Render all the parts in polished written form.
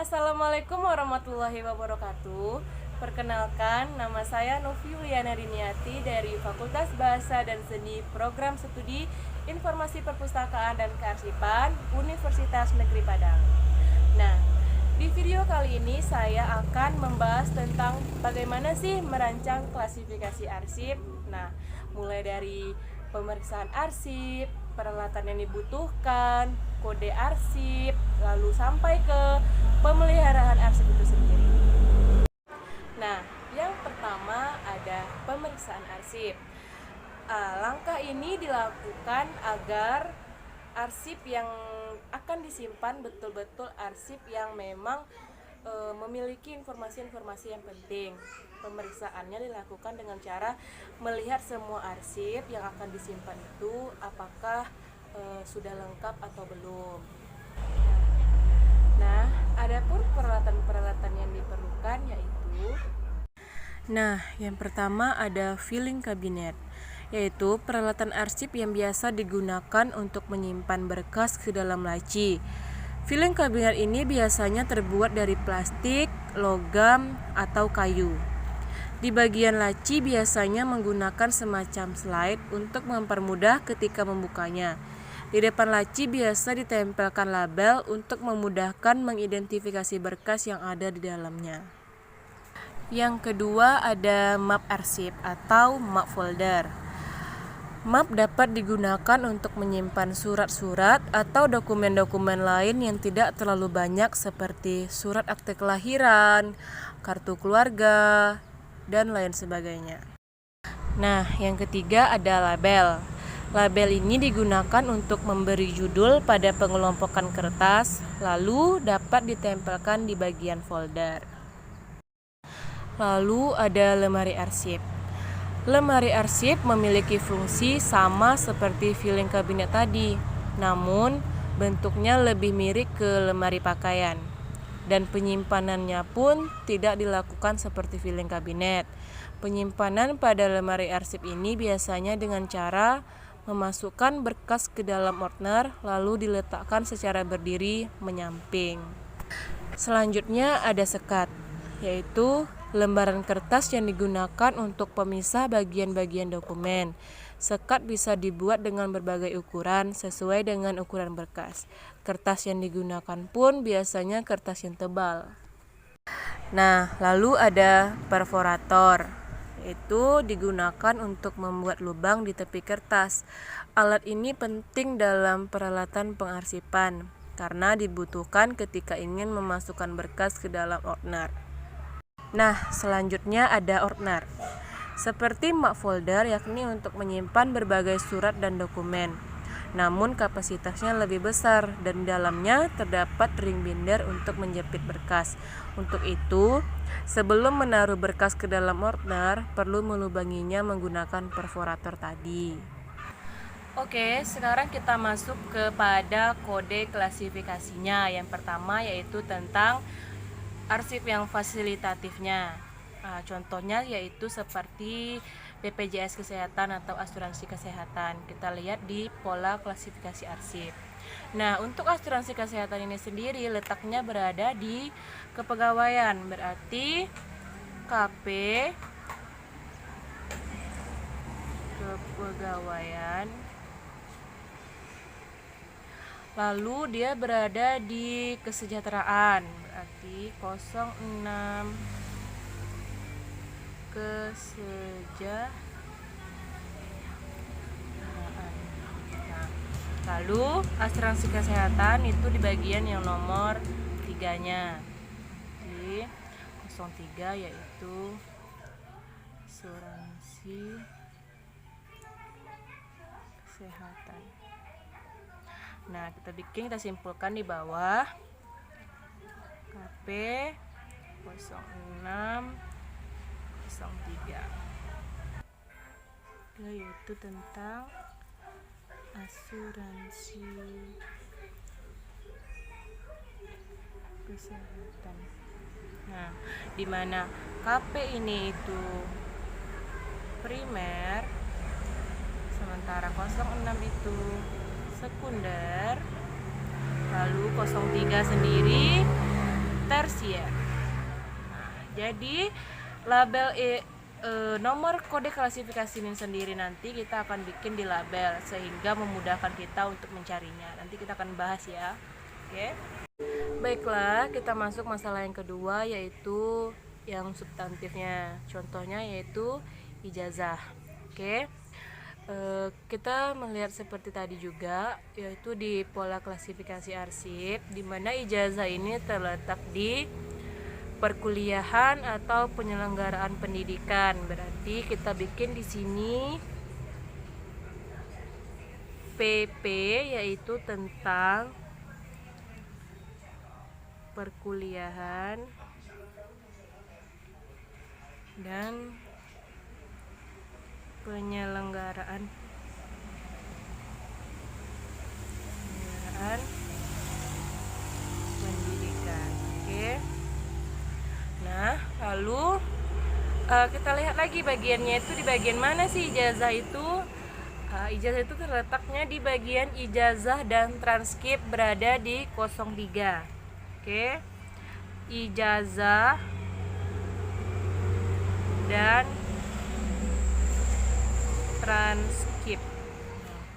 Assalamualaikum warahmatullahi wabarakatuh. Perkenalkan, nama saya Novi Yuliana Diniati dari Fakultas Bahasa dan Seni Program Studi Informasi Perpustakaan dan Kearsipan Universitas Negeri Padang. Nah, di video kali ini saya akan membahas tentang bagaimana sih merancang klasifikasi arsip. Nah, mulai dari pemeriksaan arsip, peralatan yang dibutuhkan, kode arsip, lalu sampai ke pemeliharaan arsip itu sendiri. Nah, yang pertama ada pemeriksaan arsip. Langkah ini dilakukan agar arsip yang akan disimpan betul-betul arsip yang memang memiliki informasi-informasi yang penting. Pemeriksaannya dilakukan dengan cara melihat semua arsip yang akan disimpan itu apakah sudah lengkap atau belum. Nah, adapun peralatan-peralatan yang diperlukan yaitu yang pertama ada filing cabinet, yaitu peralatan arsip yang biasa digunakan untuk menyimpan berkas ke dalam laci. Filing cabinet ini biasanya terbuat dari plastik, logam, atau kayu. Di bagian laci biasanya menggunakan semacam slide untuk mempermudah ketika membukanya. Di depan laci biasa ditempelkan label untuk memudahkan mengidentifikasi berkas yang ada di dalamnya. Yang kedua ada map arsip atau map folder. Map dapat digunakan untuk menyimpan surat-surat atau dokumen-dokumen lain yang tidak terlalu banyak seperti surat akte kelahiran, kartu keluarga, dan lain sebagainya. Nah, yang ketiga ada label. Label ini digunakan untuk memberi judul pada pengelompokan kertas, lalu dapat ditempelkan di bagian folder. Lalu ada lemari arsip. Lemari arsip memiliki fungsi sama seperti filing cabinet tadi, namun bentuknya lebih mirip ke lemari pakaian. Dan penyimpanannya pun tidak dilakukan seperti filing cabinet. Penyimpanan pada lemari arsip ini biasanya dengan cara memasukkan berkas ke dalam ordner lalu diletakkan secara berdiri menyamping. Selanjutnya ada sekat, yaitu lembaran kertas yang digunakan untuk pemisah bagian-bagian dokumen. Sekat bisa dibuat dengan berbagai ukuran sesuai dengan ukuran berkas. Kertas yang digunakan pun biasanya kertas yang tebal. Nah, lalu ada perforator. Itu digunakan untuk membuat lubang di tepi kertas. Alat ini penting dalam peralatan pengarsipan karena dibutuhkan ketika ingin memasukkan berkas ke dalam ordner. Nah, selanjutnya ada ordner. Seperti map folder, yakni untuk menyimpan berbagai surat dan dokumen. Namun kapasitasnya lebih besar dan di dalamnya terdapat ring binder untuk menjepit berkas. Untuk itu, sebelum menaruh berkas ke dalam ordner, perlu melubanginya menggunakan perforator tadi. Oke, sekarang kita masuk kepada kode klasifikasinya. Yang pertama yaitu tentang arsip yang fasilitatifnya. Contohnya yaitu seperti BPJS Kesehatan atau asuransi kesehatan. Kita lihat di pola klasifikasi arsip. Nah, untuk asuransi kesehatan ini sendiri letaknya berada di kepegawaian, berarti KP kepegawaian. Lalu dia berada di kesejahteraan, berarti 06 kesejahteraan. Nah, lalu asuransi kesehatan itu di bagian yang nomor 3-nya. Di 03 yaitu asuransi kesehatan. Nah, kita simpulkan di bawah KP 0603, yaitu tentang asuransi kesehatan. Nah, di mana KP ini itu primer, sementara 06 itu sekunder. Lalu 03 sendiri tersier. Jadi label nomor kode klasifikasi ini sendiri nanti kita akan bikin di label sehingga memudahkan kita untuk mencarinya. Nanti kita akan bahas ya. Oke. Baiklah, kita masuk masalah yang kedua, yaitu yang substantifnya. Contohnya yaitu ijazah. Oke. Kita melihat seperti tadi juga, yaitu di pola klasifikasi arsip, di mana ijazah ini terletak di perkuliahan atau penyelenggaraan pendidikan. Berarti kita bikin di sini PP, yaitu tentang perkuliahan dan penyelenggaraan pendidikan. Oke. Nah, lalu kita lihat lagi bagiannya itu di bagian mana sih ijazah itu? Ijazah itu terletaknya di bagian ijazah dan transkrip berada di 03. Oke. Ijazah dan transkrip.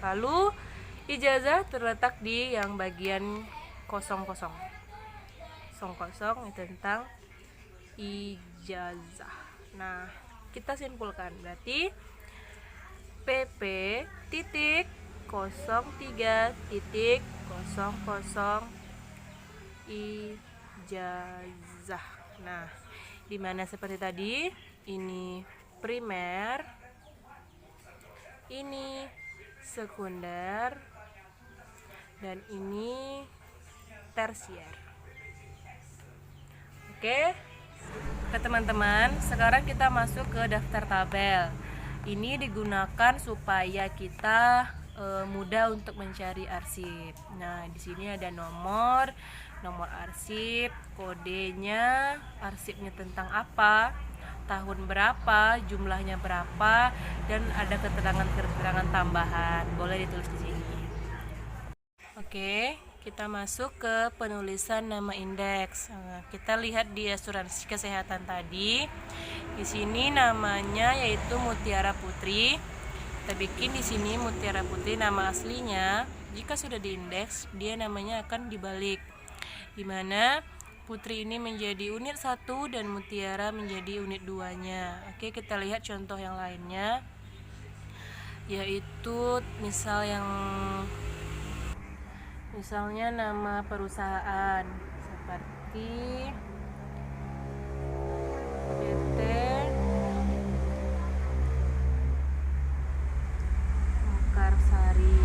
Lalu ijazah terletak di yang bagian 00. 00 itu tentang ijazah. Nah, kita simpulkan berarti PP titik 03 titik 00 ijazah. Nah, dimana seperti tadi, ini primer, ini sekunder, dan ini tersier. Oke, teman-teman, sekarang kita masuk ke daftar tabel. Ini digunakan supaya kita mudah untuk mencari arsip. Nah, di sini ada nomor arsip, kodenya, arsipnya tentang apa, tahun berapa, jumlahnya berapa, dan ada keterangan tambahan. Boleh ditulis di sini. Oke, kita masuk ke penulisan nama indeks. Nah, kita lihat di asuransi kesehatan tadi. Di sini namanya yaitu Mutiara Putri. Kita bikin di sini Mutiara Putri nama aslinya. Jika sudah diindeks, dia namanya akan dibalik. Di mana Putri ini menjadi unit 1 dan Mutiara menjadi unit 2-nya. Oke, kita lihat contoh yang lainnya. Yaitu misalnya nama perusahaan seperti PT Mekarsari.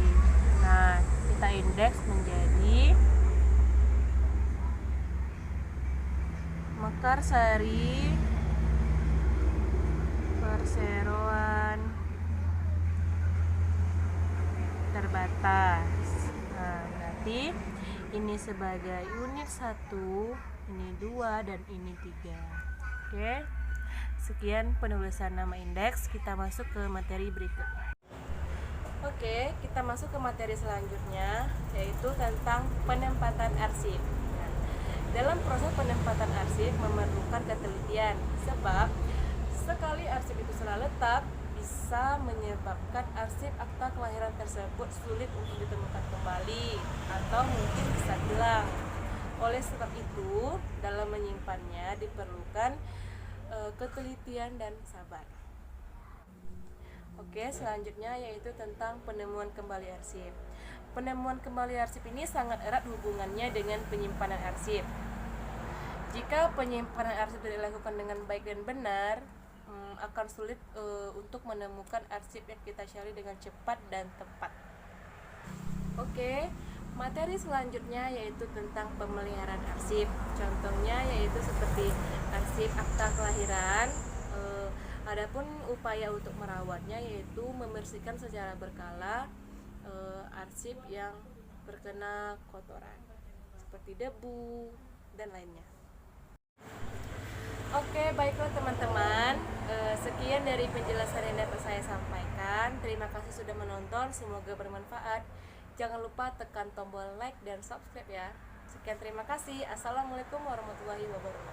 Nah, kita indeks menjadi Mekarsari Perseroan Terbatas. Nah, berarti ini sebagai unit 1, ini 2, dan ini 3. Oke. Sekian penulisan nama indeks. Kita masuk ke materi berikutnya. Oke, kita masuk ke materi selanjutnya, yaitu tentang penempatan arsip. Nah, dalam proses penempatan arsip memerlukan ketelitian, sebab sekali arsip itu salah letak bisa menyebabkan arsip akta kelahiran tersebut sulit untuk ditemukan kembali atau mungkin bisa hilang. Oleh sebab itu, dalam menyimpannya diperlukan ketelitian dan sabar. Oke, selanjutnya yaitu tentang penemuan kembali arsip. Penemuan kembali arsip ini sangat erat hubungannya dengan penyimpanan arsip. Jika penyimpanan arsip tidak dilakukan dengan baik dan benar, akan sulit untuk menemukan arsip yang kita cari dengan cepat dan tepat. Oke, materi selanjutnya yaitu tentang pemeliharaan arsip. Contohnya yaitu seperti arsip akta kelahiran. Adapun upaya untuk merawatnya yaitu membersihkan secara berkala arsip yang terkena kotoran seperti debu dan lainnya. Oke, baiklah teman-teman, sekian dari penjelasan yang dapat saya sampaikan. Terima kasih sudah menonton, semoga bermanfaat. Jangan lupa tekan tombol like dan subscribe ya. Sekian, terima kasih. Assalamualaikum warahmatullahi wabarakatuh.